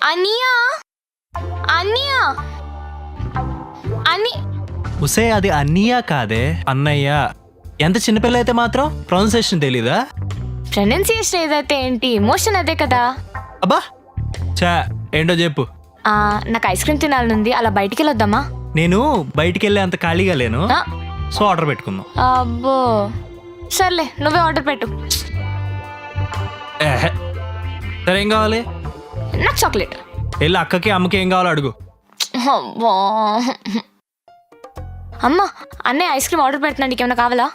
అనియా అనియా అని ఉసే అది అన్నయ్య కాదే అన్నయ్య. ఎంత చిన్నపిల్ల అయితే మాత్రం ప్రొనౌన్సియేషన్ తెలీదా? ప్రొనౌన్సియేషన్ ఏదైతే ఏంటి, ఎమోషన్ అదే కదా. అబ్బా చా ఏంటో చెప్పు. నాకు ఐస్ క్రీమ్ తినాలనుంది, అలా బయటికి వెళ్ళొద్దామా? నేను బయటికి వెళ్ళే అంత ఖాళీగా లేను, ఆ, సో ఆర్డర్ పెట్టుకుందాం. అబ్బో సర్లే, నువ్వే ఆర్డర్ పెట్టు. ఏహే. సరే ఏం కావాలి? నాకు చాక్లెట్. వెళ్ళి అక్కకి అమ్మకి ఏం కావాలో అడుగు. అబ్బా అమ్మ, అన్నయ్య ఐస్ క్రీమ్ ఆర్డర్ పెట్టినా, నీకేమైనా కావాలా?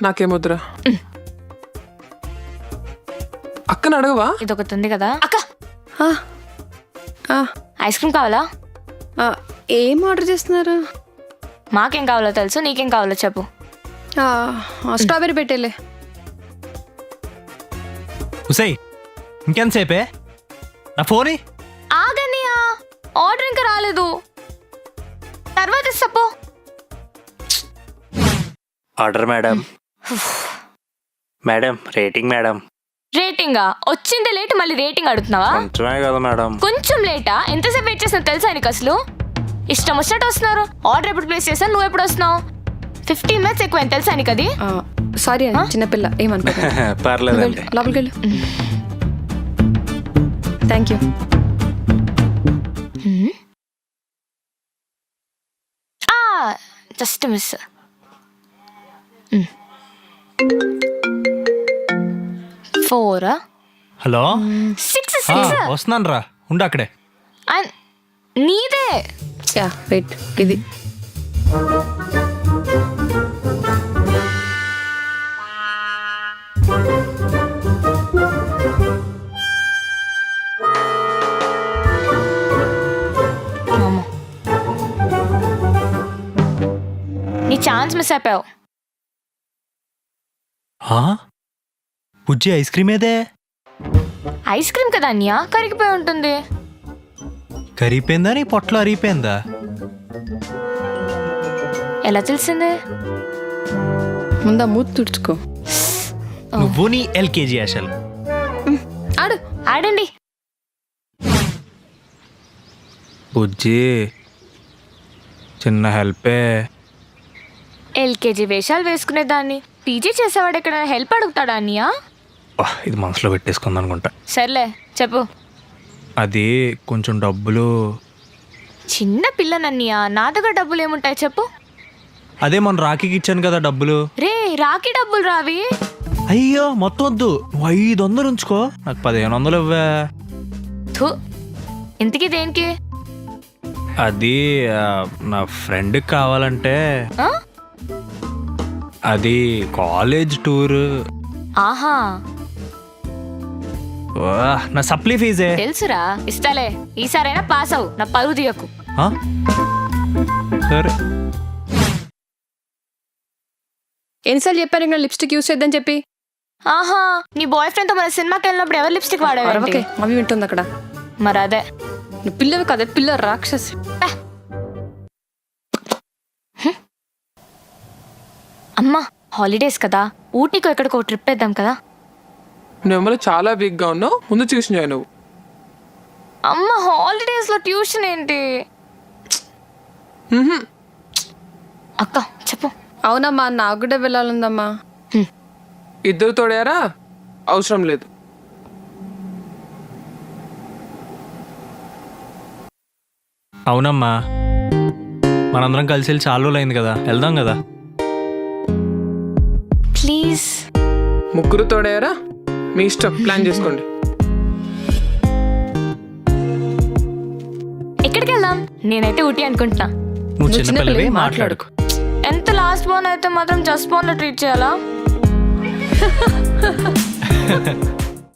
నాకేమొద్దురా. అక్కని అడగవా? ఇదొకటి ఉంది కదా. అక్క ఆ, ఐస్ క్రీమ్ కావాలా? ఏం ఆర్డర్ చేస్తున్నారు? మాకేం కావాలో తెలుసు, నీకేం కావాలో చెప్పు. స్ట్రాబెర్రీ పెట్టేలే. ఉసై ఇంకెంతసేపే? నా ఫోన్ ఆగన్నయ్య, ఆర్డర్ ఇంకా రాలేదు, తర్వాత ఇస్తాపో. Order madam. Madam rating madam. రేటింగా? వచ్చిందే లేట్, మళ్ళీ రేటింగ్ అడుగుతున్నావా? కొంచెమే కదా మేడం. కొంచెం లేటా? ఎంతసేపు వెయిట్ చేసినా తెలుసా నీకు? అసలు ఇష్టం వచ్చినట్టు వస్తున్నారు. ఆర్డర్ ఎప్పుడు ప్లేస్ చేస్తాను, నువ్వు ఎప్పుడు వస్తున్నావు? 15 minutes ఎక్కువ తెలుసా నీకు? అది సారీ చిన్నపిల్ల, ఏమనుకో. పర్లేదండి. లోపలికి వెళ్ళు. Thank you. Just miss. Four hello 6 వస్తున్నాను రా, ఉండు అక్కడే. నీదే. యా వెయిట్, ఇది నీ ఛాన్స్ మిస్ అయిపోయావు. బుజ్జి ఐస్ క్రీమ్ ఏదే? ఐస్ క్రీమ్ కదా అన్య, కరిగిపోయి ఉంటుంది. కరిగిపోయిందా? నీ పొట్టలో అరిగిపోయిందా? ఎలా తెలిసిందే? ముందా మూతి తుడుచుకో. నువ్వు నీ ఎల్కేజీ అసలు. ఆడు ఆడండి. బుజ్జి చిన్న హెల్పే. ఎల్కేజీ వేషాలు వేసుకునేదాన్ని పీజీ చేసేవాడు ఎక్కడ హెల్ప్ అడుగుతాడా అన్నయ్య? ఇది మనసులో పెట్టేసుకుంది అనుకుంటా. సర్లే చెప్పు. అది కొంచెం డబ్బులు. చిన్న పిల్లనన్నయ్య, నా దగ్గర డబ్బులు ఏముంటాయి చెప్పు. అదే మన రాఖీకి ఇచ్చాను కదా డబ్బులు. రే రాఖీ డబ్బులు రావి. అయ్యో మొత్తం వద్దు, 500 ఉంచుకో, నాకు 1500 ఇవ్వా. థూ, ఇంతకీ దేనికి? అది నా ఫ్రెండ్కి కావాలంటే. అది కాలేజ్ టూర్. ఆహా, నా సప్లీ ఫీజే. తెలుసురా, ఇస్తాలే. ఈసారైనా పాస్ అవు, నా పరువు తీయకు. సరే. ఎన్నిసార్లు చెప్పారు ఇంకా లిప్స్టిక్ యూస్ చేద్దని చెప్పి? ఆహా, నీ బాయ్ ఫ్రెండ్ తో మన సినిమాకి వెళ్ళినప్పుడు ఎవరు లిప్స్టిక్ వాడేవారు? మమ్మీ వింటుంది అక్కడ. మరి అదే నువ్వు పిల్లవి కదా, పిల్ల రాక్షసి. అమ్మా హాలిడేస్ కదా, ఊటీకో ఎక్కడికో ట్రిప్ వేద్దాం కదా. నువ్వు చాలా వీక్ గా ఉన్నావు, ముందు ట్యూషన్ జాయిన్ అవ్వు. అమ్మ హాలిడేస్ లో ట్యూషన్ ఏంటి? అక్క చెప్పు. అవునమ్మా, నాకు కూడా వెళ్ళాలందమ్మా. ఇద్దరు తోడారా? అవసరం లేదు. అవునమ్మా, మనందరం కలిసి వెళ్ళి చాలా రోజులు అయింది కదా, వెళ్దాం కదా. ప్లీజ్. ముగ్గురు తోడారా? మీ ఇష్టం, ప్లాన్ చేసుకోండి. ఎక్కడికి వెళ్దాం? నేనైతే ఊటీ అనుకుంటున్నా. నువ్వు చిన్నపిల్లవి, మాట్లాడుకో. ఎంత లాస్ట్ బోన్ అయితే మాత్రం జస్ట్ బోన్ లో ట్రీట్ చేయాలా?